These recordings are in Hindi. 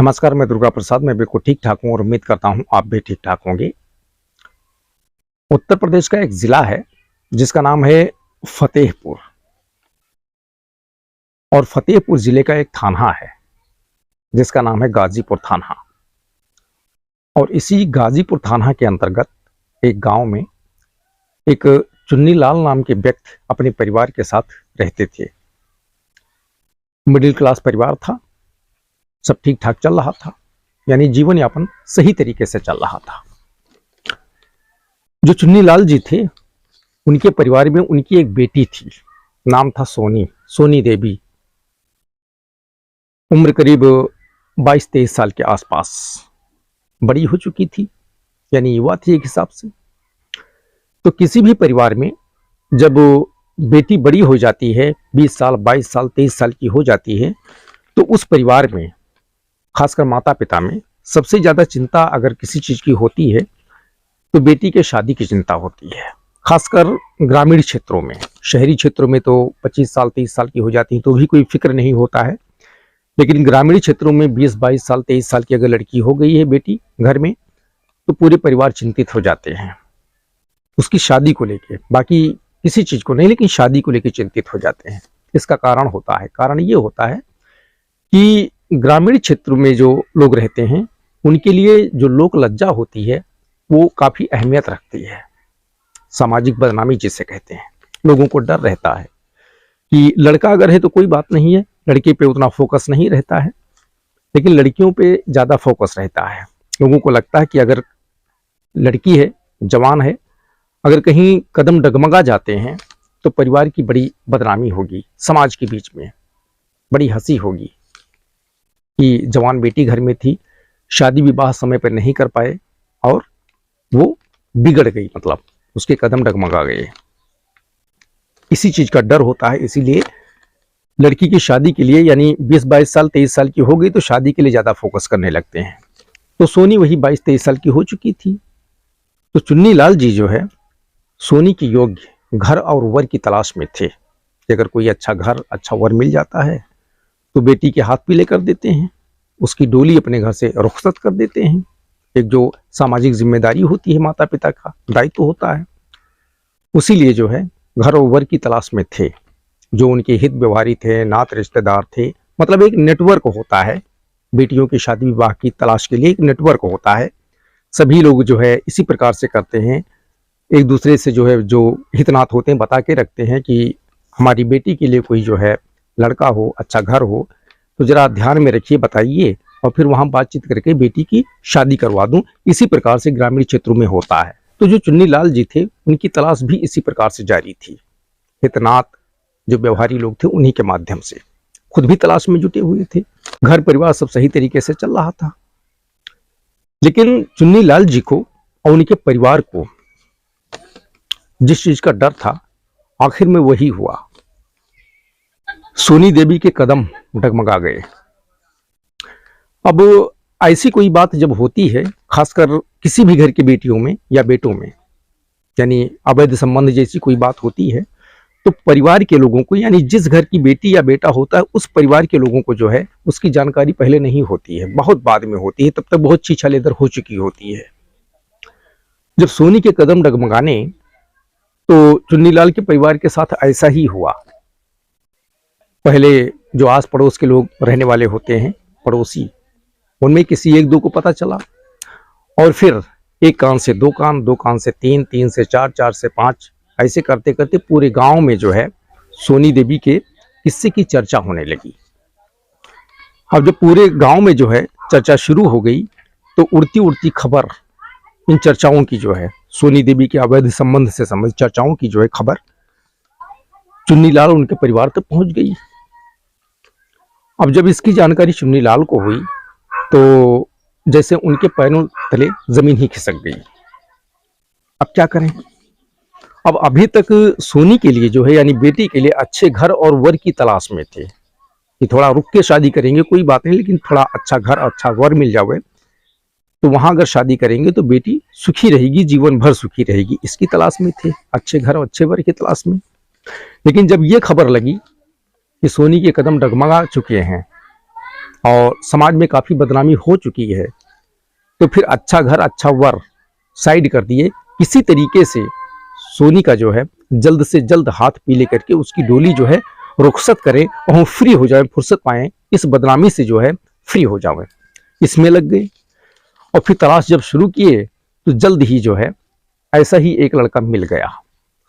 नमस्कार, मैं दुर्गा प्रसाद। मैं बिल्कुल ठीक ठाक हूँ और उम्मीद करता हूँ आप भी ठीक ठाक होंगे। उत्तर प्रदेश का एक जिला है जिसका नाम है फतेहपुर, और फतेहपुर जिले का एक थाना है जिसका नाम है गाजीपुर थाना। और इसी गाजीपुर थाना के अंतर्गत एक गांव में एक चुन्नी लाल नाम के व्यक्ति अपने परिवार के साथ रहते थे। मिडिल क्लास परिवार था, सब ठीक ठाक चल रहा था, यानी जीवन यापन सही तरीके से चल रहा था। जो चुन्नी लाल जी थे, उनके परिवार में उनकी एक बेटी थी, नाम था सोनी देवी। उम्र करीब 22-23 साल के आसपास, बड़ी हो चुकी थी, यानी युवा थी एक हिसाब से। तो किसी भी परिवार में जब बेटी बड़ी हो जाती है, 20 साल 22 साल 23 साल की हो जाती है, तो उस परिवार में खासकर माता पिता में सबसे ज्यादा चिंता अगर किसी चीज की होती है तो बेटी के शादी की चिंता होती है। खासकर ग्रामीण क्षेत्रों में, शहरी क्षेत्रों में तो 25 साल 23 साल की हो जाती है तो भी कोई फिक्र नहीं होता है, लेकिन ग्रामीण क्षेत्रों में 20-22 साल 23 साल की अगर लड़की हो गई है बेटी घर में, तो पूरे परिवार चिंतित हो जाते हैं उसकी शादी को लेके। बाकी किसी चीज को नहीं, लेकिन शादी को लेकर चिंतित हो जाते हैं। इसका कारण ये होता है कि ग्रामीण क्षेत्र में जो लोग रहते हैं उनके लिए जो लोक लज्जा होती है वो काफी अहमियत रखती है। सामाजिक बदनामी जिसे कहते हैं, लोगों को डर रहता है कि लड़का अगर है तो कोई बात नहीं है, लड़के पे उतना फोकस नहीं रहता है, लेकिन लड़कियों पे ज्यादा फोकस रहता है। लोगों को लगता है कि अगर लड़की है, जवान है, अगर कहीं कदम डगमगा जाते हैं तो परिवार की बड़ी बदनामी होगी, समाज के बीच में बड़ी हंसी होगी कि जवान बेटी घर में थी, शादी विवाह समय पर नहीं कर पाए और वो बिगड़ गई, मतलब उसके कदम डगमगा गए। इसी चीज का डर होता है, इसीलिए लड़की की शादी के लिए, यानी 20-22 साल 23 साल की हो गई तो शादी के लिए ज्यादा फोकस करने लगते हैं। तो सोनी वही 22-23 साल की हो चुकी थी। तो चुन्नी लाल जी जो है सोनी के योग्य घर और वर की तलाश में थे कि अगर कोई अच्छा घर अच्छा वर मिल जाता है तो बेटी के हाथ पीले कर देते हैं, उसकी डोली अपने घर से रुखसत कर देते हैं। एक जो सामाजिक जिम्मेदारी होती है, माता पिता का दायित्व होता है, उसीलिए जो है घर और वर की तलाश में थे। जो उनके हित व्यवहारी थे, नात रिश्तेदार थे, मतलब एक नेटवर्क होता है बेटियों की शादी विवाह की तलाश के लिए, एक नेटवर्क होता है। सभी लोग जो है इसी प्रकार से करते हैं, एक दूसरे से जो है जो हितनात होते हैं बता के रखते हैं कि हमारी बेटी के लिए कोई जो है लड़का हो, अच्छा घर हो तो जरा ध्यान में रखिए, बताइए, और फिर वहां बातचीत करके बेटी की शादी करवा दूं। इसी प्रकार से ग्रामीण क्षेत्रों में होता है। तो जो चुन्नी लाल जी थे उनकी तलाश भी इसी प्रकार से जारी थी। हितनात जो व्यवहारी लोग थे उन्हीं के माध्यम से, खुद भी तलाश में जुटे हुए थे। घर परिवार सब सही तरीके से चल रहा था, लेकिन चुन्नी लाल जी को और उनके परिवार को जिस चीज का डर था, आखिर में वही हुआ। सोनी देवी के कदम डगमगा गए। अब ऐसी कोई बात जब होती है, खासकर किसी भी घर की बेटियों में या बेटों में, यानी अवैध संबंध जैसी कोई बात होती है, तो परिवार के लोगों को, यानी जिस घर की बेटी या बेटा होता है उस परिवार के लोगों को जो है उसकी जानकारी पहले नहीं होती है, बहुत बाद में होती है। तब तक बहुत छीछालेदर हो चुकी होती है। जब सोनी के कदम डगमगाने तो चुन्नीलाल के परिवार के साथ ऐसा ही हुआ। पहले जो आस पड़ोस के लोग रहने वाले होते हैं, पड़ोसी, उनमें किसी एक दो को पता चला, और फिर एक कान से दो कान, दो कान से तीन, तीन से चार, चार से पांच, ऐसे करते करते पूरे गांव में जो है सोनी देवी के किस्से की चर्चा होने लगी। अब जब पूरे गांव में जो है चर्चा शुरू हो गई तो उड़ती उड़ती खबर इन चर्चाओं की जो है, सोनी देवी के अवैध संबंध से संबंधित चर्चाओं की जो है खबर चुन्नीलाल उनके परिवार तक पहुंच गई। अब जब इसकी जानकारी चुन्नीलाल को हुई तो जैसे उनके पैरों तले जमीन ही खिसक गई। अब क्या करें? अब अभी तक सोनी के लिए जो है, यानी बेटी के लिए अच्छे घर और वर की तलाश में थे कि थोड़ा रुक के शादी करेंगे कोई बात नहीं, लेकिन थोड़ा अच्छा घर अच्छा वर मिल जाए तो वहां अगर शादी करेंगे तो बेटी सुखी रहेगी, जीवन भर सुखी रहेगी, इसकी तलाश में थे, अच्छे घर और अच्छे वर की तलाश में। लेकिन जब ये खबर लगी कि सोनी के कदम डगमगा चुके हैं, और समाज में काफ़ी बदनामी हो चुकी है, तो फिर अच्छा घर अच्छा वर साइड कर दिए, किसी तरीके से सोनी का जो है जल्द से जल्द हाथ पीले करके उसकी डोली जो है रुखसत करें और हम फ्री हो जाए, फुर्सत पाएं, इस बदनामी से जो है फ्री हो जाए। इसमें लग गए और फिर तलाश जब शुरू किए तो जल्द ही जो है ऐसा ही एक लड़का मिल गया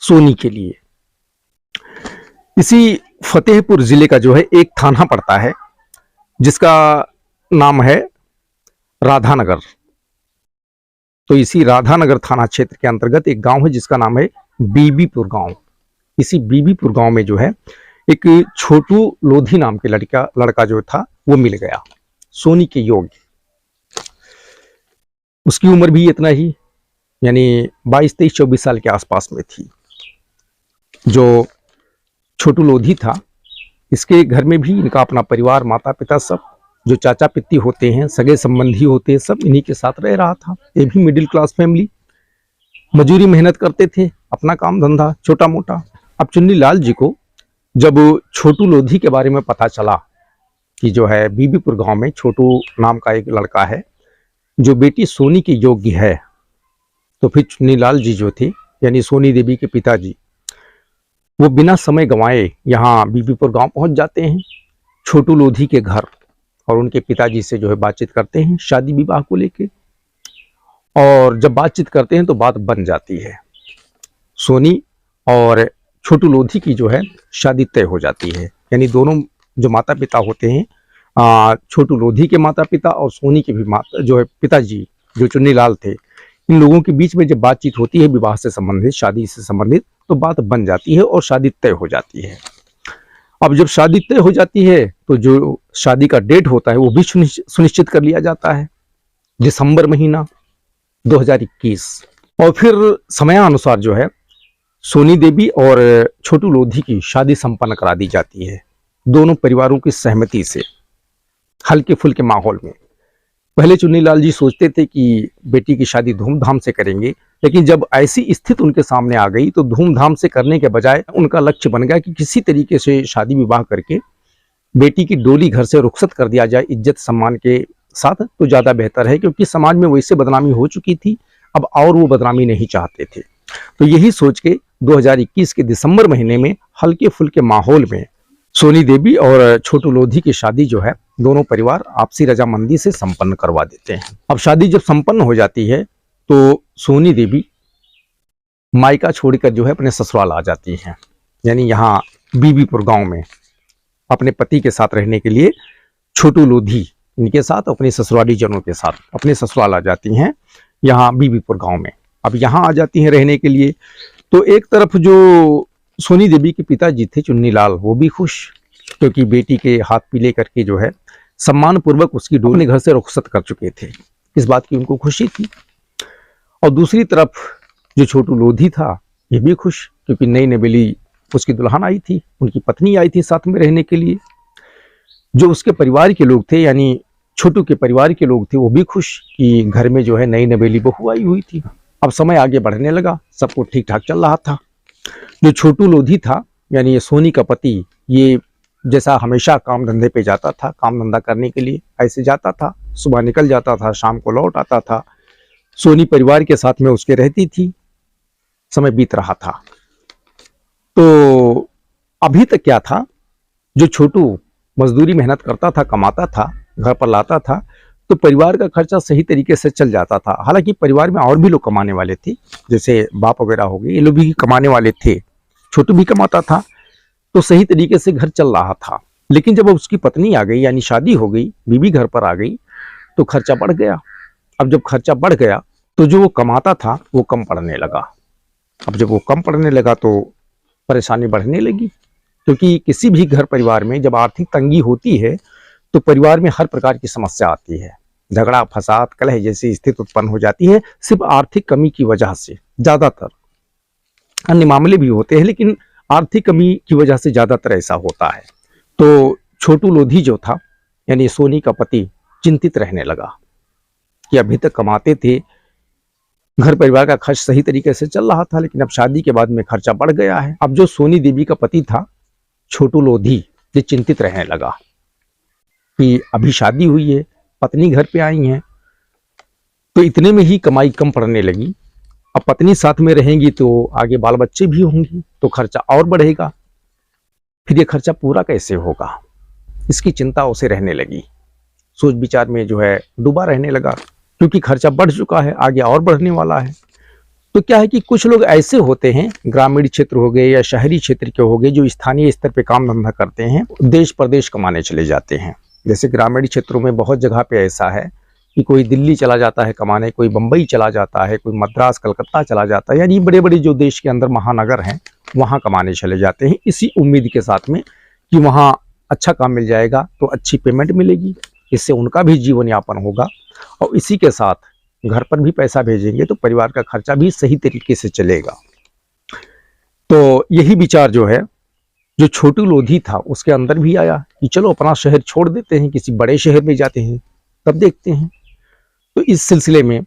सोनी के लिए। इसी फतेहपुर जिले का जो है एक थाना पड़ता है जिसका नाम है राधानगर। तो इसी राधानगर थाना क्षेत्र के अंतर्गत एक गांव है जिसका नाम है बीबीपुर गांव। इसी बीबीपुर गांव में जो है एक छोटू लोधी नाम के लड़का जो था वो मिल गया सोनी के योग्य। उसकी उम्र भी इतना ही, यानी 22, 23, 24 साल के आसपास में थी। जो छोटू लोधी था, इसके घर में भी इनका अपना परिवार, माता पिता, सब जो चाचा पित्ती होते हैं, सगे संबंधी होते हैं, सब इन्हीं के साथ रह रहा था। ये भी मिडिल क्लास फैमिली, मजूरी मेहनत करते थे, अपना काम धंधा छोटा मोटा। अब चुन्नीलाल जी को जब छोटू लोधी के बारे में पता चला कि जो है बीबीपुर गांव में छोटू नाम का एक लड़का है जो बेटी सोनी के योग्य है, तो फिर चुन्नीलाल जी जो थे यानी सोनी देवी के पिताजी, वो बिना समय गंवाए यहाँ बीबीपुर गांव पहुंच जाते हैं छोटू लोधी के घर और उनके पिताजी से जो है बातचीत करते हैं शादी विवाह को लेके। और जब बातचीत करते हैं तो बात बन जाती है, सोनी और छोटू लोधी की जो है शादी तय हो जाती है। यानी दोनों जो माता पिता होते हैं, छोटू लोधी के माता पिता और सोनी के भी माता जो है पिताजी जो चुन्नीलाल थे, इन लोगों के बीच में जब बातचीत होती है विवाह से संबंधित, शादी से संबंधित, तो बात बन जाती है और शादी तय हो जाती है। अब जब शादी तय हो जाती है तो जो शादी का डेट होता है वो भी सुनिश्चित कर लिया जाता है, दिसंबर महीना 2021। और फिर समयानुसार जो है सोनी देवी और छोटू लोधी की शादी संपन्न करा दी जाती है दोनों परिवारों की सहमति से, हल्के फुल्के माहौल में। पहले चुन्नीलाल जी सोचते थे कि बेटी की शादी धूमधाम से करेंगे, लेकिन जब ऐसी स्थिति उनके सामने आ गई तो धूमधाम से करने के बजाय उनका लक्ष्य बन गया कि किसी तरीके से शादी विवाह करके बेटी की डोली घर से रुखसत कर दिया जाए इज्जत सम्मान के साथ, तो ज़्यादा बेहतर है, क्योंकि समाज में वैसे बदनामी हो चुकी थी, अब और वो बदनामी नहीं चाहते थे। तो यही सोच के 2021 के दिसंबर महीने में हल्के फुल्के माहौल में सोनी देवी और छोटू लोधी की शादी जो है दोनों परिवार आपसी रजामंदी से संपन्न करवा देते हैं। अब शादी जब संपन्न हो जाती है तो सोनी देवी मायका छोड़कर जो है अपने ससुराल आ जाती हैं, यानी यहाँ बीबीपुर गांव में अपने पति के साथ रहने के लिए छोटू लोधी इनके साथ अपने ससुराली जनों के साथ अपने ससुराल आ जाती हैं यहाँ बीबीपुर गांव में। अब यहाँ आ जाती हैं रहने के लिए, तो एक तरफ जो सोनी देवी के पिताजी थे चुन्नीलाल, वो भी खुश, क्योंकि बेटी के हाथ पीले करके जो है सम्मान पूर्वक उसकी डोली घर से रुखसत कर चुके थे, इस बात की उनको खुशी थी। और दूसरी तरफ जो छोटू लोधी था ये भी खुश, क्योंकि नई नवेली उसकी दुल्हन आई थी, उनकी पत्नी आई थी साथ में रहने के लिए। जो उसके परिवार के लोग थे यानी छोटू के परिवार के लोग थे वो भी खुश कि घर में जो है नई नवेली बहू आई हुई थी। अब समय आगे बढ़ने लगा, सब कुछ ठीक ठाक चल रहा था। जो छोटू लोधी था यानी ये सोनी का पति, ये जैसा हमेशा काम धंधे पे जाता था, काम धंधा करने के लिए ऐसे जाता था, सुबह निकल जाता था, शाम को लौट आता था। सोनी परिवार के साथ में उसके रहती थी, समय बीत रहा था। तो अभी तक क्या था, जो छोटू मजदूरी मेहनत करता था, कमाता था, घर पर लाता था, तो परिवार का खर्चा सही तरीके से चल जाता था। हालांकि परिवार में और भी लोग कमाने वाले थे, जैसे बाप वगैरह हो गए, ये लोग भी कमाने वाले थे, छोटू भी कमाता था, तो सही तरीके से घर चल रहा था। लेकिन जब उसकी पत्नी आ गई यानी शादी हो गई, बीवी घर पर आ गई, तो खर्चा बढ़ गया। अब जब खर्चा बढ़ गया तो जो वो कमाता था वो कम पड़ने लगा। अब जब वो कम पड़ने लगा तो परेशानी बढ़ने लगी, क्योंकि किसी भी घर परिवार में जब आर्थिक तंगी होती है तो परिवार में हर प्रकार की समस्या आती है, झगड़ा फसाद कलह जैसी स्थिति उत्पन्न हो जाती है, सिर्फ आर्थिक कमी की वजह से। ज्यादातर अन्य मामले भी होते हैं लेकिन आर्थिक कमी की वजह से ज्यादातर ऐसा होता है। तो छोटू लोधी जो था यानी सोनी का पति चिंतित रहने लगा कि अभी तक कमाते थे, घर परिवार का खर्च सही तरीके से चल रहा था, लेकिन अब शादी के बाद में खर्चा बढ़ गया है। अब जो सोनी देवी का पति था छोटू लोधी, ये चिंतित रहने लगा कि अभी शादी हुई है, पत्नी घर पे आई हैं, तो इतने में ही कमाई कम पड़ने लगी। अब पत्नी साथ में रहेंगी तो आगे बाल बच्चे भी होंगे, तो खर्चा और बढ़ेगा। फिर ये खर्चा पूरा कैसे होगा, इसकी चिंता उसे रहने लगी। सोच विचार में जो है डूबा रहने लगा, क्योंकि खर्चा बढ़ चुका है, आगे और बढ़ने वाला है। तो क्या है कि कुछ लोग ऐसे होते हैं, ग्रामीण क्षेत्र हो गए या शहरी क्षेत्र के हो गए, जो स्थानीय स्तर पे काम धंधा करते हैं, देश प्रदेश कमाने चले जाते हैं। जैसे ग्रामीण क्षेत्रों में बहुत जगह पे ऐसा है कि कोई दिल्ली चला जाता है कमाने, कोई बम्बई चला जाता है, कोई मद्रास कलकत्ता चला जाता है, यानी बड़े बड़े जो देश के अंदर महानगर हैं वहाँ कमाने चले जाते हैं, इसी उम्मीद के साथ में कि वहाँ अच्छा काम मिल जाएगा तो अच्छी पेमेंट मिलेगी, इससे उनका भी जीवन यापन होगा और इसी के साथ घर पर भी पैसा भेजेंगे तो परिवार का खर्चा भी सही तरीके से चलेगा। तो यही विचार जो है, जो छोटू लोधी था उसके अंदर भी आया कि चलो अपना शहर छोड़ देते हैं, किसी बड़े शहर में जाते हैं, तब देखते हैं। तो इस सिलसिले में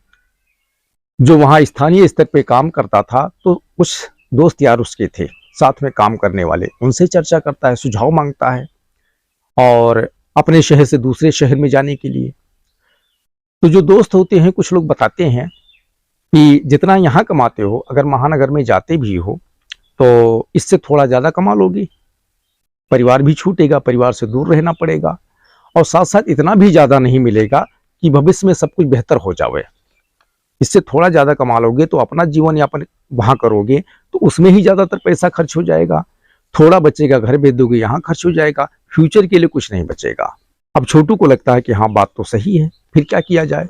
जो वहाँ स्थानीय स्तर पे काम करता था, तो कुछ दोस्त यार उसके थे साथ में काम करने वाले, उनसे चर्चा करता है, सुझाव मांगता है और अपने शहर से दूसरे शहर में जाने के लिए। तो जो दोस्त होते हैं, कुछ लोग बताते हैं कि जितना यहाँ कमाते हो, अगर महानगर में जाते भी हो तो इससे थोड़ा ज़्यादा कमा लोगे, परिवार भी छूटेगा, परिवार से दूर रहना पड़ेगा और साथ साथ इतना भी ज़्यादा नहीं मिलेगा कि भविष्य में सब कुछ बेहतर हो जाए। इससे थोड़ा ज़्यादा कमा लोगे तो अपना जीवन यापन वहाँ करोगे तो उसमें ही ज़्यादातर पैसा खर्च हो जाएगा, थोड़ा बचेगा घर भेज दोगे, यहाँ खर्च हो जाएगा, फ्यूचर के लिए कुछ नहीं बचेगा। अब छोटू को लगता है कि हाँ बात तो सही है, फिर क्या किया जाए।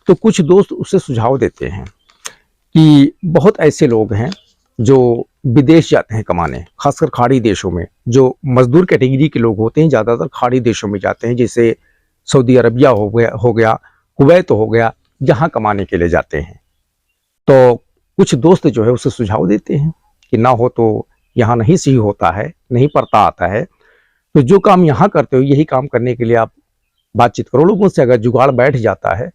तो कुछ दोस्त उसे सुझाव देते हैं कि बहुत ऐसे लोग हैं जो विदेश जाते हैं कमाने, खासकर खाड़ी देशों में। जो मजदूर कैटेगरी के लोग होते हैं ज़्यादातर खाड़ी देशों में जाते हैं, जैसे सऊदी अरबिया हो गया, कुवैत हो गया, यहाँ कमाने के लिए जाते हैं। तो कुछ दोस्त जो है उसे सुझाव देते हैं कि ना हो तो यहाँ नहीं सही होता है, नहीं पड़ता आता है, तो जो काम यहाँ करते हो यही काम करने के लिए आप बातचीत करो लोगों से। अगर जुगाड़ बैठ जाता है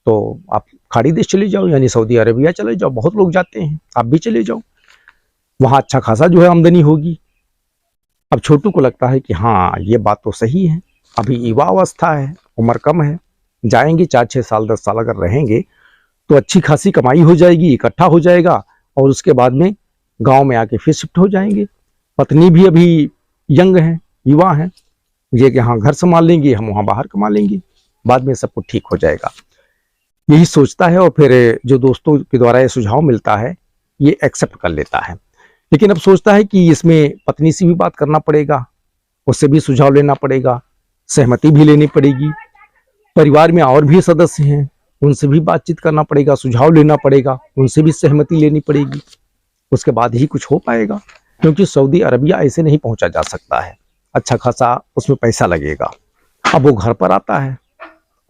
तो आप खाड़ी देश चले जाओ, यानी सऊदी अरबिया चले जाओ, बहुत लोग जाते हैं, आप भी चले जाओ, वहाँ अच्छा खासा जो है आमदनी होगी। अब छोटू को लगता है कि हाँ ये बात तो सही है, अभी युवा अवस्था है, उम्र कम है, जाएंगे 4-6 साल 10 साल अगर रहेंगे तो अच्छी खासी कमाई हो जाएगी, इकट्ठा हो जाएगा और उसके बाद में गांव में आके फिर शिफ्ट हो जाएंगे। पत्नी भी अभी यंग है, युवा है, ये कि हाँ घर संभाल लेंगे, हम वहाँ बाहर कमा लेंगे, बाद में सब कुछ ठीक हो जाएगा, यही सोचता है। और फिर जो दोस्तों के द्वारा ये सुझाव मिलता है ये एक्सेप्ट कर लेता है। लेकिन अब सोचता है कि इसमें पत्नी से भी बात करना पड़ेगा, उससे भी सुझाव लेना पड़ेगा, सहमति भी लेनी पड़ेगी, परिवार में और भी सदस्य हैं उनसे भी बातचीत करना पड़ेगा, सुझाव लेना पड़ेगा, उनसे भी सहमति लेनी पड़ेगी, उसके बाद ही कुछ हो पाएगा। क्योंकि सऊदी अरबिया ऐसे नहीं पहुंचा जा सकता है, अच्छा खासा उसमें पैसा लगेगा। अब वो घर पर आता है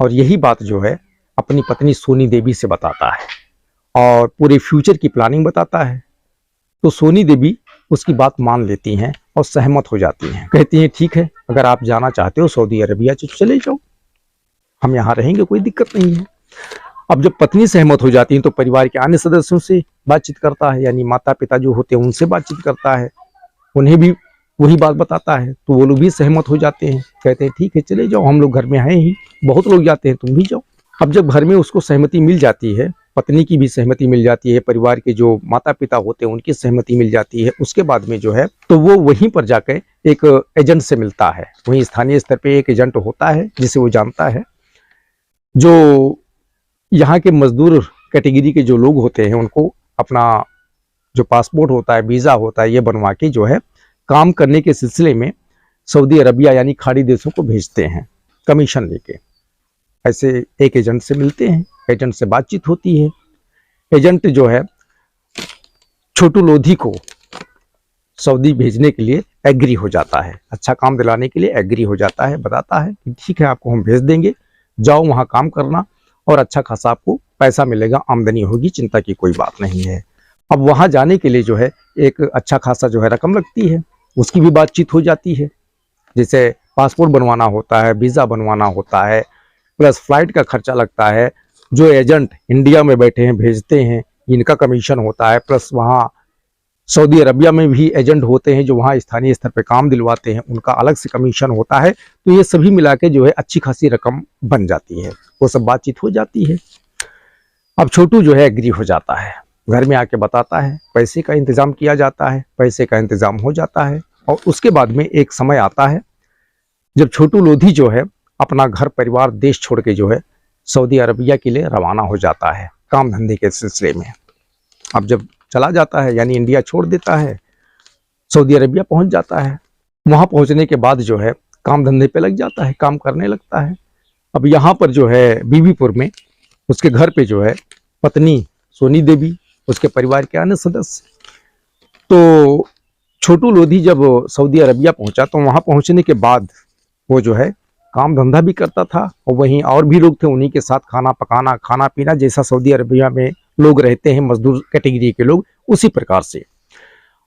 और यही बात जो है अपनी पत्नी सोनी देवी से बताता है और पूरे फ्यूचर की प्लानिंग बताता है। तो सोनी देवी उसकी बात मान लेती हैं और सहमत हो जाती हैं, कहती हैं ठीक है, अगर आप जाना चाहते हो सऊदी अरबिया तो चले जाओ, हम यहाँ रहेंगे, कोई दिक्कत नहीं है। अब जब पत्नी सहमत हो जाती है तो परिवार के अन्य सदस्यों से बातचीत करता है, यानी माता पिता जो होते हैं उनसे बातचीत करता है, उन्हें भी वही बात बताता है, तो वो लोग भी सहमत हो जाते हैं, कहते हैं ठीक है चले जाओ, हम लोग घर में हैं ही, बहुत लोग जाते हैं, तुम भी जाओ। अब जब घर में उसको सहमति मिल जाती है, पत्नी की भी सहमति मिल जाती है, परिवार के जो माता पिता होते हैं उनकी सहमति मिल जाती है, उसके बाद में जो है तो वो वहीं पर जाकर एक एजेंट से मिलता है। वहीं स्थानीय स्तर पे एक एजेंट होता है जिसे वो जानता है, जो यहाँ के मजदूर कैटेगरी के जो लोग होते हैं उनको अपना जो पासपोर्ट होता है, वीज़ा होता है, ये बनवा के जो है काम करने के सिलसिले में सऊदी अरबिया यानी खाड़ी देशों को भेजते हैं कमीशन लेके। ऐसे एक एजेंट से मिलते हैं, एजेंट से बातचीत होती है, एजेंट जो है छोटू लोधी को सऊदी भेजने के लिए एग्री हो जाता है, अच्छा काम दिलाने के लिए एग्री हो जाता है, बताता है कि ठीक है आपको हम भेज देंगे, जाओ वहाँ काम करना और अच्छा खासा आपको पैसा मिलेगा, आमदनी होगी, चिंता की कोई बात नहीं है। अब वहाँ जाने के लिए जो है एक अच्छा खासा जो है रकम लगती है, उसकी भी बातचीत हो जाती है, जैसे पासपोर्ट बनवाना होता है, वीज़ा बनवाना होता है, प्लस फ्लाइट का खर्चा लगता है, जो एजेंट इंडिया में बैठे हैं भेजते हैं इनका कमीशन होता है, प्लस वहाँ सऊदी अरबिया में भी एजेंट होते हैं जो वहाँ स्थानीय स्तर पे काम दिलवाते हैं, उनका अलग से कमीशन होता है। तो ये सभी मिला के जो है अच्छी खासी रकम बन जाती है, वो सब बातचीत हो जाती है। अब छोटू जो है एग्री हो जाता है, घर में आके बताता है, पैसे का इंतजाम किया जाता है, पैसे का इंतजाम हो जाता है। और उसके बाद में एक समय आता है जब छोटू लोधी जो है अपना घर परिवार देश छोड़ के जो है सऊदी अरबिया के लिए रवाना हो जाता है काम धंधे के सिलसिले में। अब जब चला जाता है यानी इंडिया छोड़ देता है, सऊदी अरबिया पहुंच जाता है। वहां पहुंचने के बाद जो है काम धंधे पे लग जाता है, काम करने लगता है। अब यहाँ पर जो है बीबीपुर में उसके घर पे जो है पत्नी सोनी देवी, उसके परिवार के अन्य सदस्य। तो छोटू लोधी जब सऊदी अरबिया पहुंचा तो वहां पहुंचने के बाद वो जो है काम धंधा भी करता था और वहीं और भी लोग थे, उन्हीं के साथ खाना पकाना, खाना पीना, जैसा सऊदी अरबिया में लोग रहते हैं मजदूर कैटेगरी के लोग, उसी प्रकार से।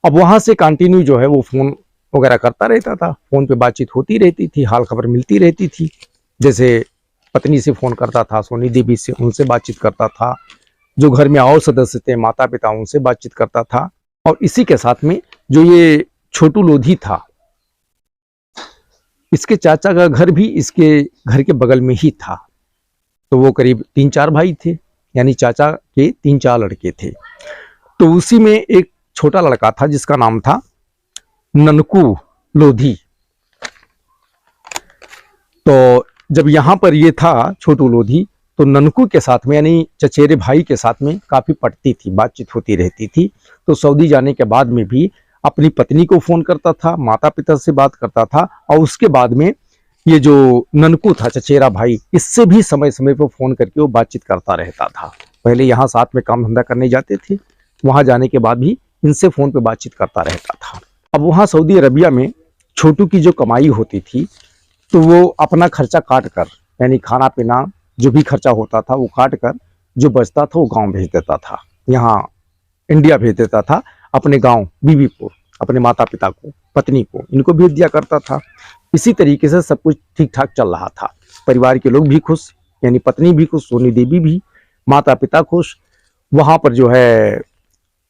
अब वहां से कंटिन्यू जो है वो फोन वगैरह करता रहता था, फोन पे बातचीत होती रहती थी, हाल खबर मिलती रहती थी। जैसे पत्नी से फोन करता था, सोनी देवी से, उनसे बातचीत करता था, जो घर में और सदस्य थे माता पिता उनसे बातचीत करता था। और इसी के साथ में जो ये छोटू लोधी था, इसके चाचा का घर भी इसके घर के बगल में ही था। तो वो करीब 3-4 भाई थे, यानी चाचा के 3-4 लड़के थे। तो उसी में एक छोटा लड़का था जिसका नाम था ननकू लोधी। तो जब यहाँ पर ये था छोटू लोधी, तो ननकू के साथ में यानी चचेरे भाई के साथ में काफी पटती थी, बातचीत होती रहती थी। तो सऊदी जाने के बाद में भी अपनी पत्नी को फोन करता था, माता पिता से बात करता था, और उसके बाद में ये जो ननकू था चचेरा भाई, इससे भी समय समय पर फोन करके वो बातचीत करता रहता था। पहले यहाँ साथ में काम धंधा करने जाते थे, वहां जाने के बाद भी इनसे फोन पे बातचीत करता रहता था। अब वहां सऊदी अरबिया में छोटू की जो कमाई होती थी तो वो अपना खर्चा काट कर, यानी खाना पीना जो भी खर्चा होता था वो काट कर जो बचता था वो गांव भेज देता था, यहाँ इंडिया भेज देता था अपने गांव बीबीपुर, अपने माता पिता को, पत्नी को, इनको भेज दिया करता था। इसी तरीके से सब कुछ ठीक ठाक चल रहा था, परिवार के लोग भी खुश, यानी पत्नी भी खुश, सोनी देवी भी, माता पिता खुश। वहां पर जो है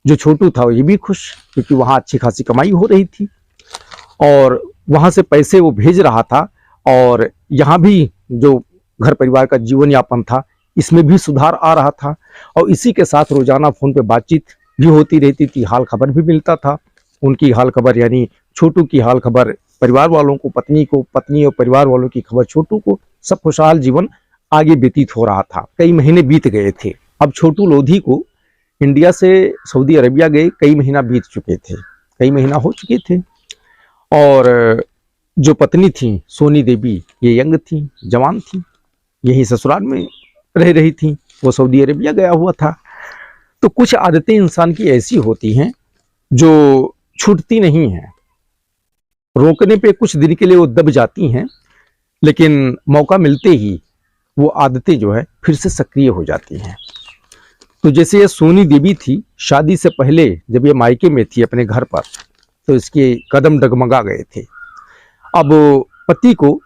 जो छोटू था ये भी खुश, क्योंकि वहां अच्छी खासी कमाई हो रही थी और वहां से पैसे वो भेज रहा था। और यहाँ भी जो घर परिवार का जीवन यापन था इसमें भी सुधार आ रहा था। और इसी के साथ रोजाना फोन पे बातचीत भी होती रहती थी, हाल खबर भी मिलता था। उनकी हाल खबर यानी छोटू की हाल खबर परिवार वालों को, पत्नी और परिवार वालों की खबर छोटू को, सब खुशहाल जीवन आगे व्यतीत हो रहा था। कई महीने बीत गए थे। अब छोटू लोधी को इंडिया से सऊदी अरबिया गए कई महीना बीत चुके थे, कई महीना हो चुके थे। और जो पत्नी थी सोनी देवी, ये यंग थी, जवान थी, यही ससुराल में रह रही थी, वो सऊदी अरबिया गया हुआ था। तो कुछ आदतें इंसान की ऐसी होती हैं जो छूटती नहीं हैं, रोकने पे कुछ दिन के लिए वो दब जाती हैं, लेकिन मौका मिलते ही वो आदतें जो है फिर से सक्रिय हो जाती हैं। तो जैसे ये सोनी देवी थी, शादी से पहले जब ये मायके में थी अपने घर पर, तो इसके कदम डगमगा गए थे। अब पति को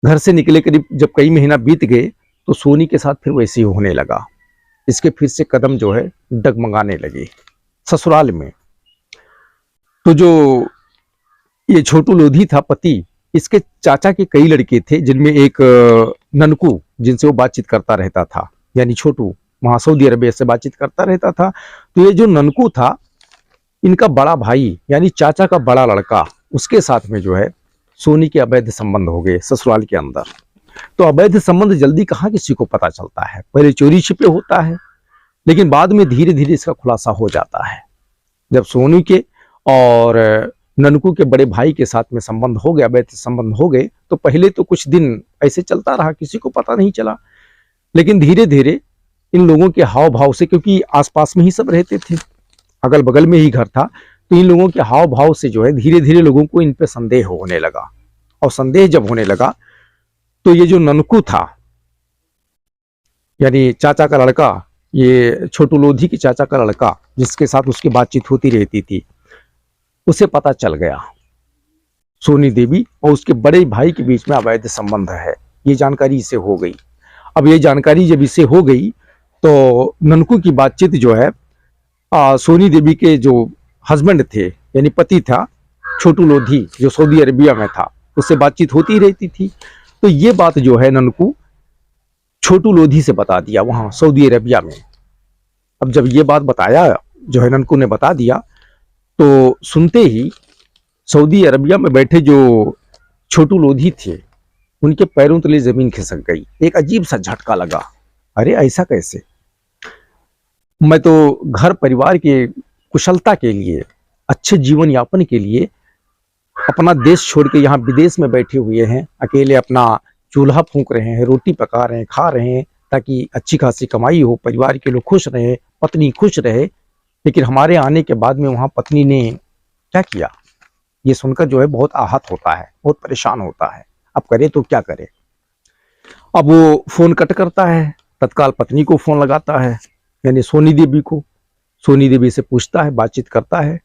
घर से निकले करीब जब कई महीना बीत गए तो सोनी के साथ फिर वैसे ही होने लगा, इसके फिर से कदम जो है डगमगाने लगे ससुराल में। तो जो ये छोटू लोधी था पति, इसके चाचा के कई लड़के थे, जिनमें एक ननकू, जिनसे वो बातचीत करता रहता था, यानी छोटू वहां सऊदी अरबिया से बातचीत करता रहता था। तो ये जो ननकू था, इनका बड़ा भाई यानी चाचा का बड़ा लड़का, उसके साथ में जो है सोनी के अवैध संबंध हो गए ससुराल के अंदर। तो अवैध संबंध जल्दी कहाँ किसी को पता चलता है, पहले चोरी छिपे होता है, लेकिन बाद में धीरे धीरे इसका खुलासा हो जाता है। जब सोनी के और ननकू के बड़े भाई के साथ में संबंध हो गए, अवैध संबंध हो गए, तो पहले तो कुछ दिन ऐसे चलता रहा, किसी को पता नहीं चला। लेकिन धीरे धीरे इन लोगों के हाव भाव से, क्योंकि आसपास में ही सब रहते थे, अगल बगल में ही घर था, तो इन लोगों के हाव भाव से जो है धीरे धीरे लोगों को इन पे संदेह होने लगा। और संदेह जब होने लगा तो ये जो ननकू था, यानी चाचा का लड़का, ये छोटू लोधी के चाचा का लड़का, जिसके साथ उसकी बातचीत होती रहती थी, उसे पता चल गया सोनी देवी और उसके बड़े भाई के बीच में अवैध संबंध है, ये जानकारी इसे हो गई। अब ये जानकारी जब इसे हो गई तो ननकू की बातचीत जो है सोनी देवी के जो हस्बैंड थे यानी पति था छोटू लोधी जो सऊदी अरेबिया में था, उससे बातचीत होती रहती थी। तो ये बात जो है ननकू छोटू लोधी से बता दिया वहां सऊदी अरेबिया में। अब जब ये बात बताया जो है ननकू ने बता दिया, तो सुनते ही सऊदी अरेबिया में बैठे जो छोटू लोधी थे उनके पैरों तले जमीन खिसक गई। एक अजीब सा झटका लगा, अरे ऐसा कैसे? मैं तो घर परिवार के कुशलता के लिए, अच्छे जीवन यापन के लिए अपना देश छोड़ के यहाँ विदेश में बैठे हुए हैं, अकेले अपना चूल्हा फूंक रहे हैं, रोटी पका रहे हैं, खा रहे हैं ताकि अच्छी खासी कमाई हो, परिवार के लोग खुश रहे, पत्नी खुश रहे। लेकिन हमारे आने के बाद में वहाँ पत्नी ने क्या किया, ये सुनकर जो है बहुत आहत होता है, बहुत परेशान होता है। अब करे तो क्या करे? अब वो फोन कट करता है, तत्काल पत्नी को फोन लगाता है यानी सोनी देवी को। सोनी देवी से पूछता है, बातचीत करता है।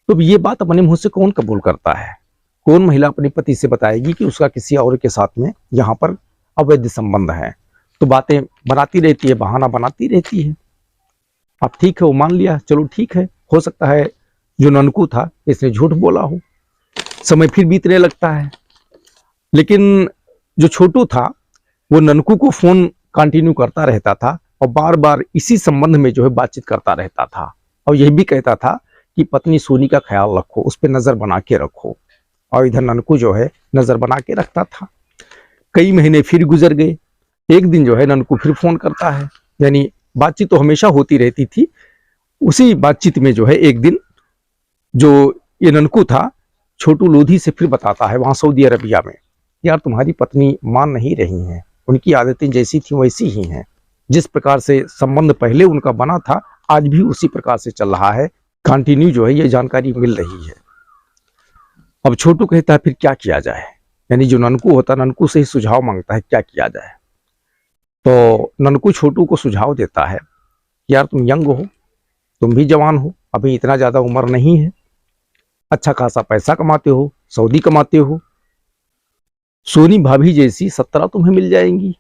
तो ये बात अपने मुंह से कौन कबूल करता है? कौन महिला अपने पति से बताएगी कि उसका किसी और के साथ में यहाँ पर अवैध संबंध है? तो बातें बनाती रहती है, बहाना बनाती रहती है। अब ठीक है, वो मान लिया, चलो ठीक है, हो सकता है जो ननकू था इसने झूठ बोला हो। समय फिर बीतने लगता है, लेकिन जो छोटू था वो ननकू को फोन कंटिन्यू करता रहता था और बार बार इसी संबंध में जो है बातचीत करता रहता था और यही भी कहता था कि पत्नी सोनी का ख्याल रखो, उस पर नजर बना के रखो। और इधर ननकू जो है नजर बना के रखता था। कई महीने फिर गुजर गए। एक दिन जो है ननकू फिर फोन करता है, यानी बातचीत तो हमेशा होती रहती थी। उसी बातचीत में जो है एक दिन जो ये ननकू था छोटू लोधी से फिर बताता है वहां सऊदी अरबिया में, यार तुम्हारी पत्नी मान नहीं रही हैं, उनकी आदतें जैसी थी वैसी ही हैं, जिस प्रकार से संबंध पहले उनका बना था आज भी उसी प्रकार से चल रहा है, कंटिन्यू जो है ये जानकारी मिल रही है। अब छोटू कहता है फिर क्या किया जाए, यानी जो ननकू होता ननकू से ही सुझाव मांगता है क्या किया जाए। तो ननकू छोटू को सुझाव देता है, यार तुम यंग हो, तुम भी जवान हो, अभी इतना ज्यादा उम्र नहीं है, अच्छा खासा पैसा कमाते हो, सऊदी कमाते हो, सोनी भाभी जैसी 17 तुम्हें मिल जाएंगी,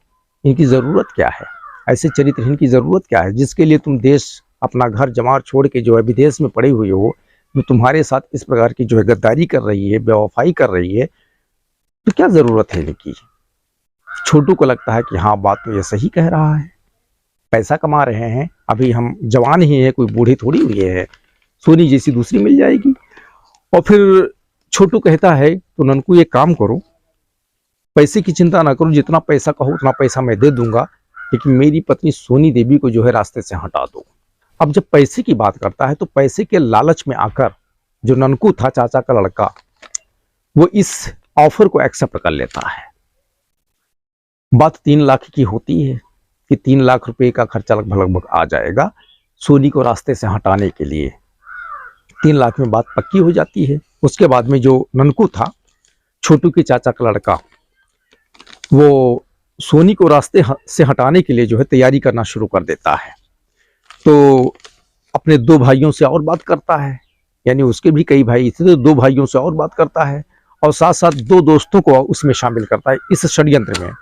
इनकी जरूरत क्या है? ऐसे चरित्रहीन की जरूरत क्या है जिसके लिए तुम देश अपना घर जमार छोड़ के जो है विदेश में पड़े हुए हो, जो तुम्हारे साथ इस प्रकार की जो है गद्दारी कर रही है, बेवफाई कर रही है, तो क्या जरूरत है इनकी? छोटू को लगता है कि हाँ बात तो ये सही कह रहा है, पैसा कमा रहे हैं, अभी हम जवान ही हैं, कोई बूढ़ी थोड़ी हुई है, सोनी जैसी दूसरी मिल जाएगी। और फिर छोटू कहता है तो ननकू ये काम करो, पैसे की चिंता ना करो, जितना पैसा कहो उतना पैसा मैं दे दूंगा, लेकिन मेरी पत्नी सोनी देवी को जो है रास्ते से हटा दो। अब जब पैसे की बात करता है तो पैसे के लालच में आकर जो ननकू था चाचा का लड़का, वो इस ऑफर को एक्सेप्ट कर लेता है। बात 3 लाख की होती है कि 3 लाख रुपए का खर्चा लगभग आ जाएगा सोनी को रास्ते से हटाने के लिए। 3 लाख में बात पक्की हो जाती है। उसके बाद में जो ननकू था छोटू के चाचा का लड़का, वो सोनी को रास्ते से हटाने के लिए जो है तैयारी करना शुरू कर देता है। तो अपने 2 भाइयों से और बात करता है, यानी उसके भी कई भाई थे, तो 2 भाइयों से और बात करता है और साथ साथ 2 दोस्तों को उसमें शामिल करता है इस षड्यंत्र में।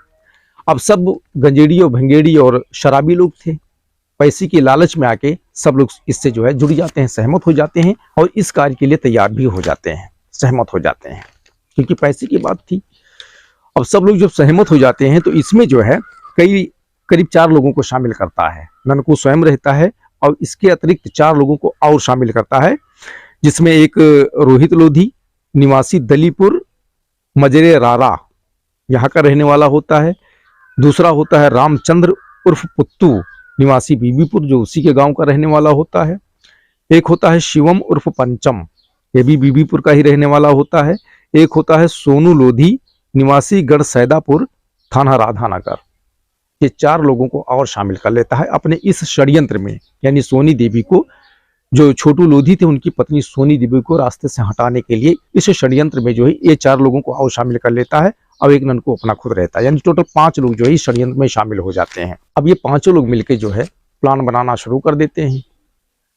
अब सब गंजेड़ी और भंगेड़ी और शराबी लोग थे, पैसे की लालच में आके सब लोग इससे जो है जुड़ जाते हैं, सहमत हो जाते हैं और इस कार्य के लिए तैयार भी हो जाते हैं, सहमत हो जाते हैं, क्योंकि पैसे की बात थी। अब सब लोग जब सहमत हो जाते हैं तो इसमें जो है करीब 4 लोगों को शामिल करता है। ननकू स्वयं रहता है और इसके अतिरिक्त 4 लोगों को और शामिल करता है, जिसमें एक रोहित लोधी निवासी दलीपुर मजरे रारा यहाँ का रहने वाला होता है। दूसरा होता है रामचंद्र उर्फ पुत्तू निवासी बीबीपुर, जो उसी के गांव का रहने वाला होता है। एक होता है शिवम उर्फ पंचम, ये भी बीबीपुर का ही रहने वाला होता है। एक होता है सोनू लोधी निवासी गढ़ सैदापुर थाना राधानगर। ये 4 लोगों को और शामिल कर लेता है अपने इस षड्यंत्र में, यानी सोनी देवी को, जो छोटू लोधी थे उनकी पत्नी सोनी देवी को रास्ते से हटाने के लिए इस षड्यंत्र में जो है ये 4 लोगों को और शामिल कर लेता है और एक ननकू अपना खुद रहता है, यानी टोटल 5 लोग जो है इस षड्यंत्र में शामिल हो जाते हैं। अब ये 5 लोग मिलकर जो है प्लान बनाना शुरू कर देते हैं,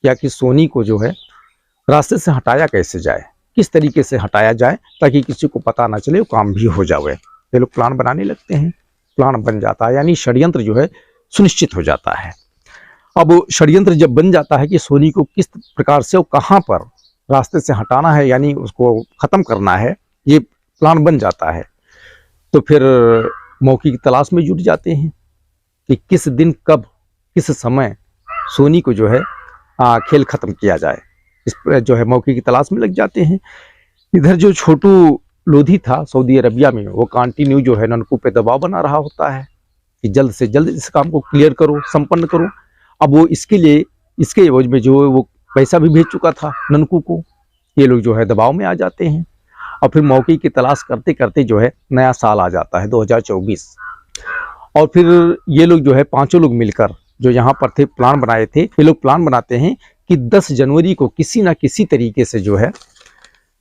क्या कि सोनी को जो है रास्ते से हटाया कैसे जाए, किस तरीके से हटाया जाए ताकि किसी को पता ना चले, वो काम भी हो जाए। ये लोग प्लान बनाने लगते हैं, प्लान बन जाता है, यानी षड्यंत्र जो है सुनिश्चित हो जाता है। अब षड्यंत्र जब बन जाता है कि सोनी को किस प्रकार से और कहां पर रास्ते से हटाना है, यानी उसको ख़त्म करना है, ये प्लान बन जाता है। तो फिर मौके की तलाश में जुट जाते हैं कि किस दिन, कब, किस समय सोनी को जो है खेल ख़त्म किया जाए। इस जो है मौके की तलाश में लग जाते हैं। इधर जो छोटू लोधी था सऊदी अरबिया में, वो कंटिन्यू जो है ननकू पे दबाव बना रहा होता है कि जल्द से जल्द इस काम को क्लियर करो, संपन्न करो। अब वो इसके लिए, इसके एवज में जो है वो पैसा भी भेज चुका था ननकू को। ये लोग जो है दबाव में आ जाते हैं और फिर मौके की तलाश करते करते जो है नया साल आ जाता है 2024। और फिर ये लोग जो है पांचों लोग मिलकर जो यहाँ पर थे, प्लान बनाए थे, ये लोग प्लान बनाते हैं कि 10 जनवरी को किसी ना किसी तरीके से जो है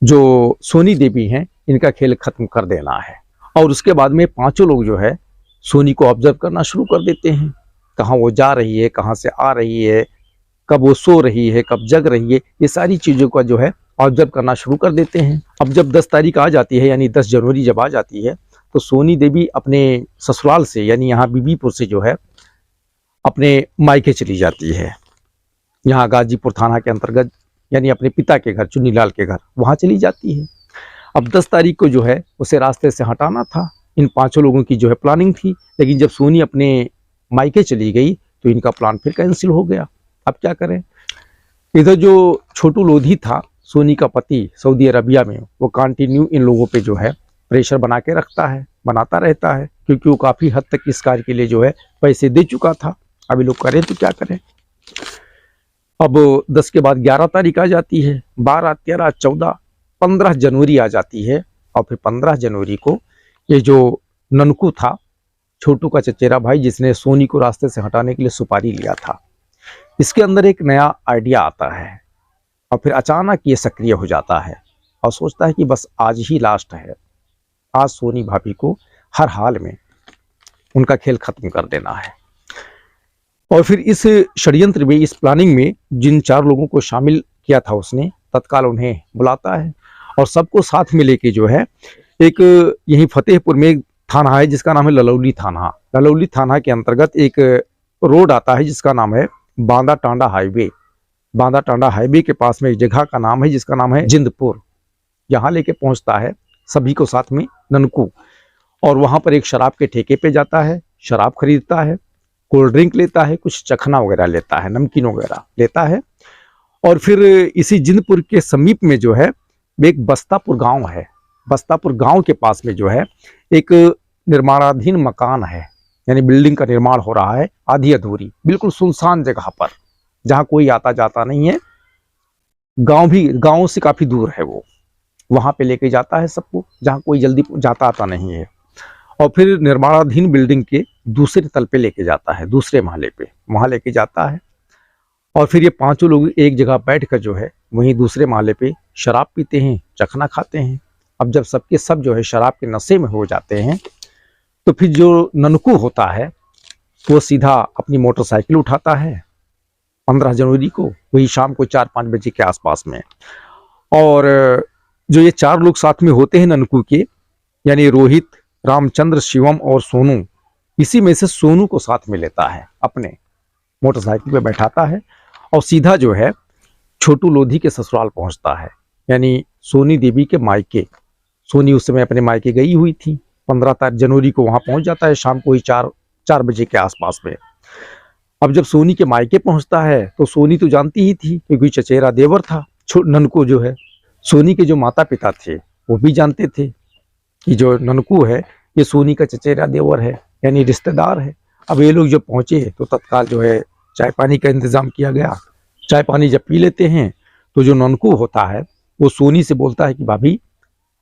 जो सोनी देवी हैं इनका खेल खत्म कर देना है। और उसके बाद में पांचों लोग जो है सोनी को ऑब्जर्व करना शुरू कर देते हैं, कहाँ वो जा रही है, कहाँ से आ रही है, कब वो सो रही है, कब जग रही है, ये सारी चीज़ों का जो है ऑब्जर्व करना शुरू कर देते हैं। अब जब 10 तारीख आ जाती है, यानी 10 जनवरी जब आ जाती है, तो सोनी देवी अपने ससुराल से, यानी यहाँ बीबीपुर से जो है अपने मायके चली जाती है, यहाँ गाजीपुर थाना के अंतर्गत, यानी अपने पिता के घर, चुन्नीलाल के घर, वहाँ चली जाती है। अब 10 तारीख को जो है उसे रास्ते से हटाना था, इन पांचों लोगों की जो है प्लानिंग थी। लेकिन जब सोनी अपने मायके चली गई तो इनका प्लान फिर कैंसिल हो गया। अब क्या करें। इधर जो छोटू लोधी था, सोनी का पति सऊदी अरबिया में, वो कंटिन्यू इन लोगों पे जो है प्रेशर बना के रखता है, बनाता रहता है, क्योंकि वो काफ़ी हद तक इस कार्य के लिए जो है पैसे दे चुका था। अभी लोग करें तो क्या करें। अब 10 के बाद 11 तारीख आ जाती है, 12, 13, 14, 15 जनवरी आ जाती है। और फिर 15 जनवरी को ये जो ननकू था, छोटू का चचेरा भाई, जिसने सोनी को रास्ते से हटाने के लिए सुपारी लिया था, इसके अंदर एक नया आइडिया आता है और फिर अचानक ये सक्रिय हो जाता है और सोचता है कि बस आज ही लास्ट है, आज सोनी भाभी को हर हाल में उनका खेल खत्म कर देना है। और फिर इस षड्यंत्र में, इस प्लानिंग में जिन 4 लोगों को शामिल किया था उसने, तत्काल उन्हें बुलाता है और सबको साथ में लेके जो है एक यहीं फतेहपुर में एक थाना है जिसका नाम है ललौली थाना। ललौली थाना के अंतर्गत एक रोड आता है जिसका नाम है बांदा टांडा हाईवे। बांदा टांडा हाईवे के पास में एक जगह का नाम है जिसका नाम है जिंदपुर। यहाँ लेके पहुँचता है सभी को साथ में ननकू, और वहाँ पर एक शराब के ठेके पे जाता है, शराब खरीदता है, कोल्ड ड्रिंक लेता है, कुछ चखना वगैरह लेता है, नमकीन वगैरह लेता है। और फिर इसी जिंदपुर के समीप में जो है एक बस्तापुर गांव है। बस्तापुर गांव के पास में जो है एक निर्माणाधीन मकान है, यानी बिल्डिंग का निर्माण हो रहा है आधी अधूरी, बिल्कुल सुनसान जगह पर, जहाँ कोई आता जाता नहीं है। गांव भी गांव से काफी दूर है वो, वहां पे लेके जाता है सबको, जहाँ कोई जल्दी जाता आता नहीं है। और फिर निर्माणाधीन बिल्डिंग के दूसरे तल पे लेके जाता है, दूसरे महले पे, वहां लेके जाता है। और फिर ये पांचों लोग एक जगह बैठ कर जो है वहीं दूसरे महले पे शराब पीते हैं, चखना खाते हैं। अब जब सबके सब जो है शराब के नशे में हो जाते हैं, तो फिर जो ननकू होता है वो सीधा अपनी मोटरसाइकिल उठाता है 15 जनवरी को, वही शाम को 4-5 बजे के आसपास में। और जो ये 4 लोग साथ में होते हैं ननकू के, यानी रोहित, रामचंद्र, शिवम और सोनू, इसी में से सोनू को साथ में लेता है, अपने मोटरसाइकिल पे बैठाता है और सीधा जो है छोटू लोधी के ससुराल पहुंचता है, यानी सोनी देवी के मायके। सोनी उस समय अपने मायके गई हुई थी। 15 जनवरी को वहां पहुंच जाता है शाम को ही 4 बजे के आसपास में। अब जब सोनी के मायके पहुंचता है तो सोनी तो जानती ही थी, क्योंकि चचेरा देवर था ननकू जो है। सोनी के जो माता पिता थे वो भी जानते थे कि जो ननकू है ये सोनी का चचेरा देवर है, यानी रिश्तेदार है। अब ये लोग जो पहुंचे तो तत्काल जो है चाय पानी का इंतजाम किया गया। चाय पानी जब पी लेते हैं तो जो ननकू होता है वो सोनी से बोलता है कि भाभी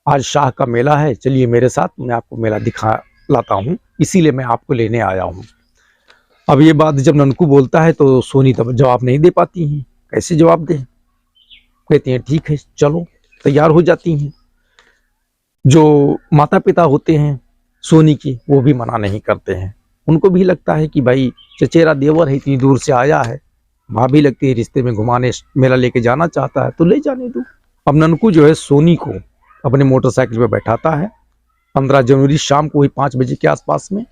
आज शाह का मेला है, चलिए मेरे साथ, मैं आपको मेला दिखा लाता हूँ, इसीलिए मैं आपको लेने आया हूँ। अब ये बात जब ननकू बोलता है तो सोनी तब जवाब नहीं दे पाती हैं, कैसे जवाब दें। कहती हैं ठीक है चलो, तैयार हो जाती हैं। जो माता पिता होते हैं सोनी की वो भी मना नहीं करते हैं, उनको भी लगता है कि भाई चचेरा देवर है, इतनी दूर से आया है, भाभी लगती है रिश्ते में घुमाने, मेला लेके जाना चाहता है तो ले जाने दो। अब ननकू जो है सोनी को अपने मोटरसाइकिल पे बैठाता है 15 जनवरी शाम को ही 5 बजे के आसपास में,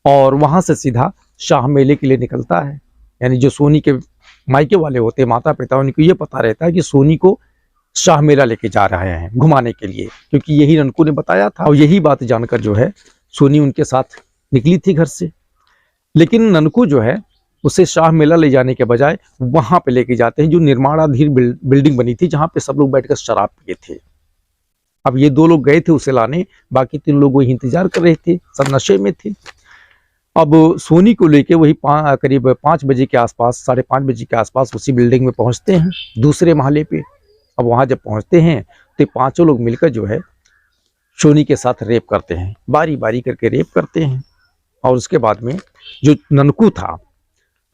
और वहां से सीधा शाह मेले के लिए निकलता है। यानी जो सोनी के मायके वाले होते हैं माता पिता, उनको ये पता रहता है कि सोनी को शाह मेला लेके जा रहे हैं घुमाने के लिए, क्योंकि यही ननकू ने बताया था। और यही बात जानकर जो है सोनी उनके साथ निकली थी घर से। लेकिन ननकू जो है उसे शाह मेला ले जाने के बजाय वहां पे लेके जाते हैं जो निर्माणाधीन बिल्डिंग बनी थी, जहां पे सब लोग बैठकर शराब पिए थे। अब ये 2 लोग गए थे उसे लाने, बाकी 3 लोग वही इंतजार कर रहे थे, सब नशे में थे। अब सोनी को लेके वही करीब 5 बजे के आसपास, 5:30 बजे के आसपास उसी बिल्डिंग में पहुंचते हैं, दूसरे महले पे। अब वहां जब पहुंचते हैं तो 5 लोग मिलकर जो है सोनी के साथ रेप करते हैं, बारी बारी करके रेप करते हैं। और उसके बाद में जो ननकू था,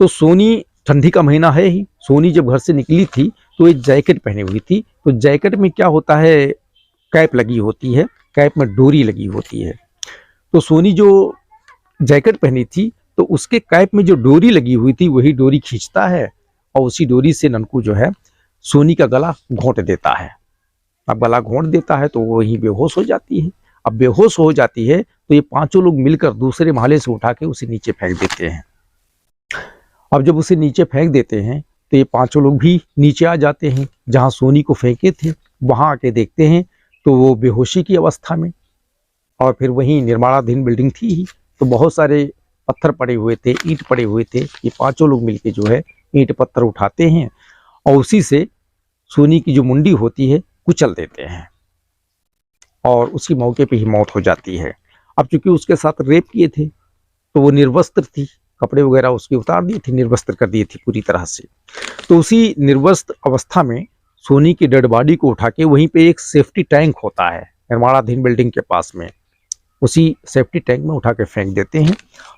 तो सोनी, ठंडी का महीना है ही, सोनी जब घर से निकली थी तो एक जैकेट पहनी हुई थी। तो जैकेट में क्या होता है, कैप लगी होती है, कैप में डोरी लगी होती है। तो सोनी जो जैकेट पहनी थी तो उसके कैप में जो डोरी लगी हुई थी वही डोरी खींचता है और उसी डोरी से ननकू जो है सोनी का गला घोंट देता है। अब गला घोंट देता है तो वो वही बेहोश हो जाती है। अब बेहोश हो जाती है तो ये 5 लोग मिलकर दूसरे महले से उठा के उसे नीचे फेंक देते हैं। अब जब उसे नीचे फेंक देते हैं तो ये 5 लोग भी नीचे आ जाते हैं जहां सोनी को फेंके थे। वहां आके देखते हैं तो वो बेहोशी की अवस्था में, और फिर वहीं निर्माणाधीन बिल्डिंग थी ही, तो बहुत सारे पत्थर पड़े हुए थे, ईंट पड़े हुए थे। ये 5 लोग मिलके जो है ईंट पत्थर उठाते हैं और उसी से सोनी की जो मुंडी होती है कुचल देते हैं और उसकी मौके पे ही मौत हो जाती है। अब चूंकि उसके साथ रेप किए थे तो वो निर्वस्त्र थी, कपड़े वगैरह उसके उतार दिए थे, निर्वस्त्र कर दिए थे पूरी तरह से। तो उसी निर्वस्त्र अवस्था में सोनी की डेड बॉडी को उठा के वहीं पे एक सेफ्टी टैंक होता है निर्माणाधीन बिल्डिंग के पास में, उसी सेफ्टी टैंक में उठा के फेंक देते हैं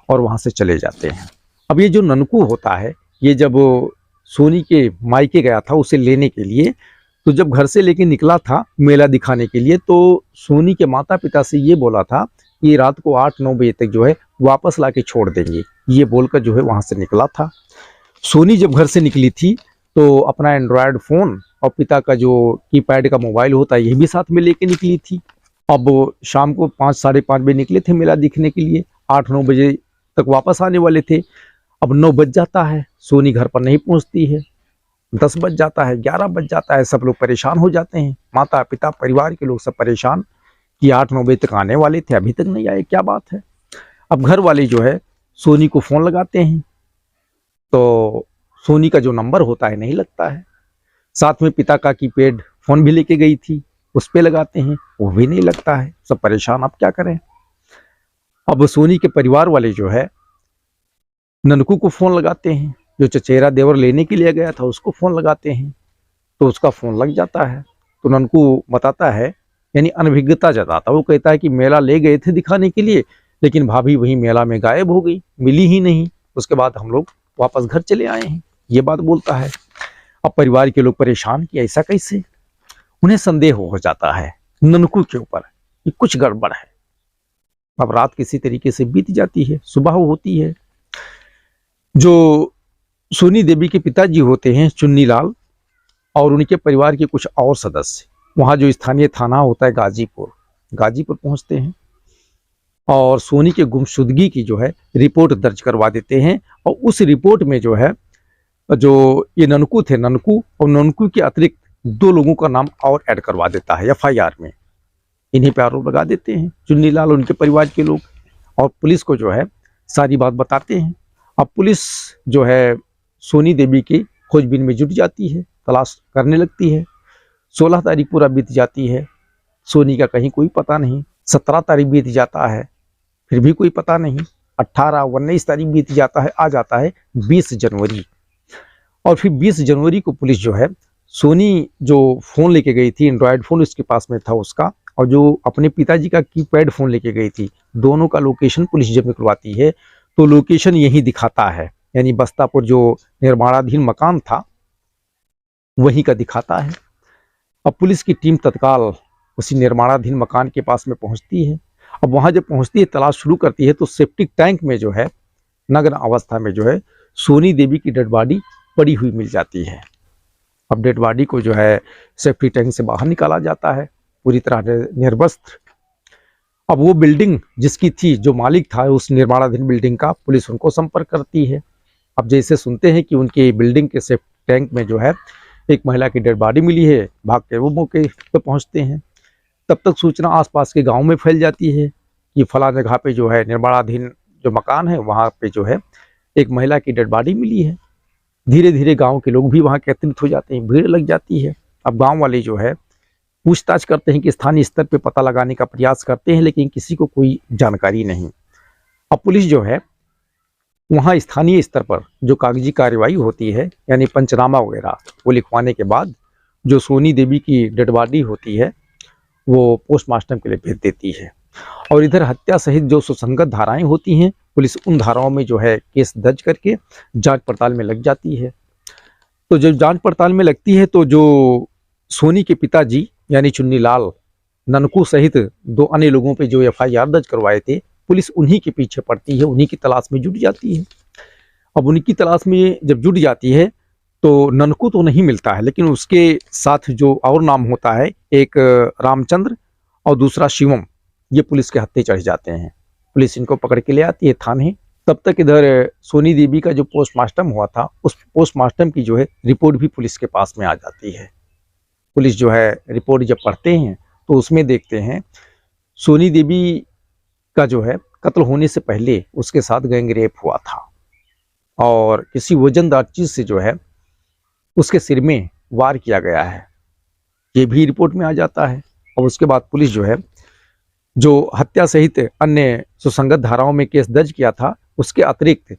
और वहां से चले जाते हैं। अब ये जो ननकू होता है, ये जब सोनी के मायके गया था उसे लेने के लिए, तो जब घर से लेके निकला था मेला दिखाने के लिए, तो सोनी के माता पिता से ये बोला था कि रात को 8-9 बजे तक जो है वापस लाके छोड़ देंगे, ये बोलकर जो है वहां से निकला था। सोनी जब घर से निकली थी तो अपना एंड्रॉयड फोन और पिता का जो कीपैड का मोबाइल होता है ये भी साथ में लेके निकली थी। अब शाम को 5-5:30 बजे निकले थे मेला दिखने के लिए, 8-9 बजे तक वापस आने वाले थे। अब 9 बज जाता है, सोनी घर पर नहीं पहुंचती है, 10 बज जाता है, 11 बज जाता है, सब लोग परेशान हो जाते हैं, माता पिता परिवार के लोग सब परेशान कि 8-9 बजे तक आने वाले थे, अभी तक नहीं आए, क्या बात है। अब घर वाले जो है सोनी को फोन लगाते हैं तो सोनी का जो नंबर होता है नहीं लगता है। साथ में पिता का कीपैड फोन भी लेके गई थी, उस पे लगाते हैं, वो भी नहीं लगता है, सब परेशान, अब क्या करें। अब सोनी के परिवार वाले जो है ननकू को फोन लगाते हैं, जो चचेरा देवर लेने के लिए गया था उसको फोन लगाते हैं, तो उसका फोन लग जाता है। तो ननकू बताता है, यानी अनभिज्ञता जताता, वो कहता है कि मेला ले गए थे दिखाने के लिए, लेकिन भाभी वही मेला में गायब हो गई, मिली ही नहीं, उसके बाद हम लोग वापस घर चले आए हैं, ये बात बोलता है। अब परिवार के लोग परेशान कि ऐसा कैसे, उन्हें संदेह हो जाता है ननकू के ऊपर कि कुछ गड़बड़ है। अब रात किसी तरीके से बीत जाती है, सुबह होती है। जो सोनी देवी के पिताजी होते हैं चुन्नीलाल और उनके परिवार के कुछ और सदस्य वहाँ जो स्थानीय थाना होता है गाजीपुर पहुँचते हैं और सोनी के गुमशुदगी की जो है रिपोर्ट दर्ज करवा देते हैं। और उस रिपोर्ट में जो है जो ये ननकू थे, ननकू और ननकू के अतिरिक्त 2 लोगों का नाम और ऐड करवा देता है एफआईआर में, इन्हीं पे आरोप लगा देते हैं चुन्नीलाल और उनके परिवार के लोग, और पुलिस को जो है सारी बात बताते हैं। अब पुलिस जो है सोनी देवी की खोजबीन में जुट जाती है, तलाश करने लगती है। 16 तारीख पूरा बीत जाती है, सोनी का कहीं कोई पता नहीं। 17 तारीख बीत जाता है, फिर भी कोई पता नहीं। 18-19 तारीख बीत जाता है, आ जाता है 20 जनवरी, और फिर 20 जनवरी को पुलिस जो है सोनी जो फ़ोन लेके गई थी, एंड्रॉयड फ़ोन उसके पास में था उसका, और जो अपने पिताजी का कीपैड फ़ोन लेके गई थी, दोनों का लोकेशन पुलिस जब निकलवाती है तो लोकेशन यही दिखाता है, यानी बस्तापुर जो निर्माणाधीन मकान था वहीं का दिखाता है। अब पुलिस की टीम तत्काल उसी निर्माणाधीन मकान के पास में पहुंचती है। अब वहां जब पहुंचती है, तलाश शुरू करती है, तो सेप्टिक टैंक में जो है नग्न अवस्था में जो है सोनी देवी की डेड बॉडी पड़ी हुई मिल जाती है। अब डेड बॉडी को जो है सेफ्टी टैंक से बाहर निकाला जाता है, पूरी तरह निर्वस्त्र। अब वो बिल्डिंग जिसकी थी, जो मालिक था उस निर्माणाधीन बिल्डिंग का, पुलिस उनको संपर्क करती है। अब जैसे सुनते हैं कि उनके बिल्डिंग के सेफ्टी टैंक में जो है एक महिला की डेड बॉडी मिली है, भाग के वो मौके पर पहुंचते हैं। तब तक सूचना आसपास के गांव में फैल जाती है कि फला जगह पे जो है निर्माणाधीन जो मकान है वहाँ पे जो है एक महिला की डेड बॉडी मिली है। धीरे धीरे गांव के लोग भी वहाँ एकत्रित हो जाते हैं, भीड़ लग जाती है। अब गांव वाले जो है पूछताछ करते हैं कि स्थानीय स्तर पे पता लगाने का प्रयास करते हैं, लेकिन किसी को कोई जानकारी नहीं। अब पुलिस जो है वहाँ स्थानीय स्तर पर जो कागजी कार्रवाई होती है यानी पंचनामा वगैरह वो लिखवाने के बाद जो सोनी देवी की डेड बॉडी होती है वो पोस्टमार्टम के लिए भेज देती है। और इधर हत्या सहित जो सुसंगत धाराएं होती हैं पुलिस उन धाराओं में जो है केस दर्ज करके जांच पड़ताल में लग जाती है। तो जब जांच पड़ताल में लगती है तो जो सोनी के पिताजी यानी चुन्नीलाल ननकू सहित 2 अन्य लोगों पे जो FIR दर्ज करवाए थे पुलिस उन्हीं के पीछे पड़ती है, उन्हीं की तलाश में जुट जाती है। अब उनकी तलाश में जब जुट जाती है तो ननकू तो नहीं मिलता है, लेकिन उसके साथ जो और नाम होता है एक रामचंद्र और दूसरा शिवम, ये पुलिस के हत्थे चढ़ जाते हैं। पुलिस इनको पकड़ के ले आती है थाने। तब तक इधर सोनी देवी का जो पोस्टमार्टम हुआ था उस पोस्टमार्टम की जो है रिपोर्ट भी पुलिस के पास में आ जाती है। पुलिस जो है रिपोर्ट जब पढ़ते हैं तो उसमें देखते हैं सोनी देवी का जो है कत्ल होने से पहले उसके साथ गैंग रेप हुआ था और किसी वजनदार चीज से जो है उसके सिर में वार किया गया है, ये भी रिपोर्ट में आ जाता है। और उसके बाद पुलिस जो है जो हत्या सहित अन्य सुसंगत धाराओं में केस दर्ज किया था उसके अतिरिक्त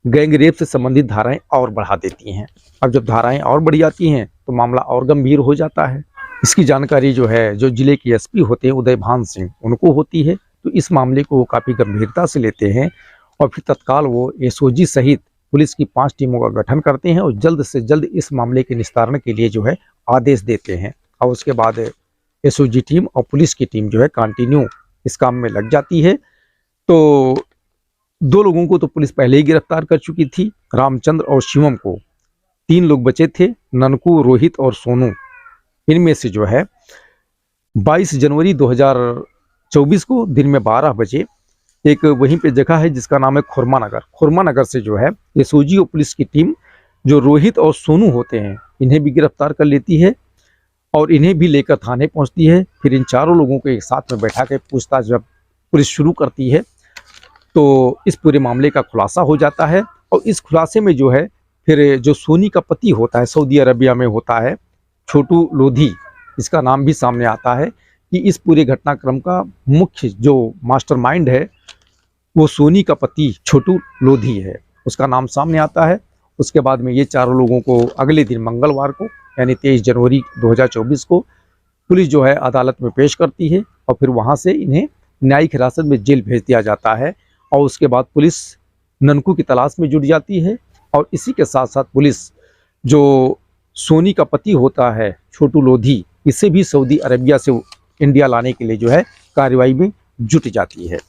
गैंग रेप से संबंधित धाराएं और बढ़ा देती हैं। अब जब धाराएं और बढ़ जाती हैं तो मामला और गंभीर हो जाता है। इसकी जानकारी जो है जो जिले की SP होते हैं उदयभान सिंह उनको होती है। तो इस मामले को वो काफ़ी गंभीरता से लेते हैं और फिर तत्काल वो SOG सहित पुलिस की 5 टीमों का गठन करते हैं और जल्द से जल्द इस मामले के निस्तारण के लिए जो है आदेश देते हैं। और उसके बाद SOG टीम और पुलिस की टीम जो है कंटिन्यू इस काम में लग जाती है। तो 2 लोगों को तो पुलिस पहले ही गिरफ्तार कर चुकी थी, रामचंद्र और शिवम को। 3 लोग बचे थे, ननकू, रोहित और सोनू। इनमें से जो है 22 जनवरी 2024 को दिन में 12 बजे एक वहीं पे जगह है जिसका नाम है खुरमा नगर से जो है SOG और पुलिस की टीम जो रोहित और सोनू होते हैं इन्हें भी गिरफ्तार कर लेती है और इन्हें भी लेकर थाने पहुंचती है। फिर इन चारों लोगों को एक साथ में बैठा के पूछताछ जब पुलिस शुरू करती है तो इस पूरे मामले का खुलासा हो जाता है। और इस खुलासे में जो है फिर जो सोनी का पति होता है सऊदी अरबिया में होता है छोटू लोधी, इसका नाम भी सामने आता है कि इस पूरे घटनाक्रम का मुख्य जो मास्टरमाइंड है वो सोनी का पति छोटू लोधी है, उसका नाम सामने आता है। उसके बाद में ये चारों लोगों को अगले दिन मंगलवार को यानी 23 जनवरी 2024 को पुलिस जो है अदालत में पेश करती है और फिर वहाँ से इन्हें न्यायिक हिरासत में जेल भेज दिया जाता है। और उसके बाद पुलिस ननकू की तलाश में जुट जाती है और इसी के साथ साथ पुलिस जो सोनी का पति होता है छोटू लोधी, इसे भी सऊदी अरबिया से इंडिया लाने के लिए जो है कार्रवाई में जुट जाती है।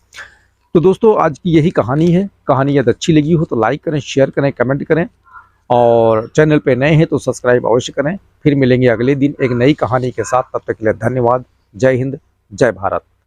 तो दोस्तों आज की यही कहानी है। कहानी यदि अच्छी लगी हो तो लाइक करें, शेयर करें, कमेंट करें और चैनल पे नए हैं तो सब्सक्राइब अवश्य करें। फिर मिलेंगे अगले दिन एक नई कहानी के साथ, तब तक के लिए धन्यवाद। जय हिंद, जय भारत।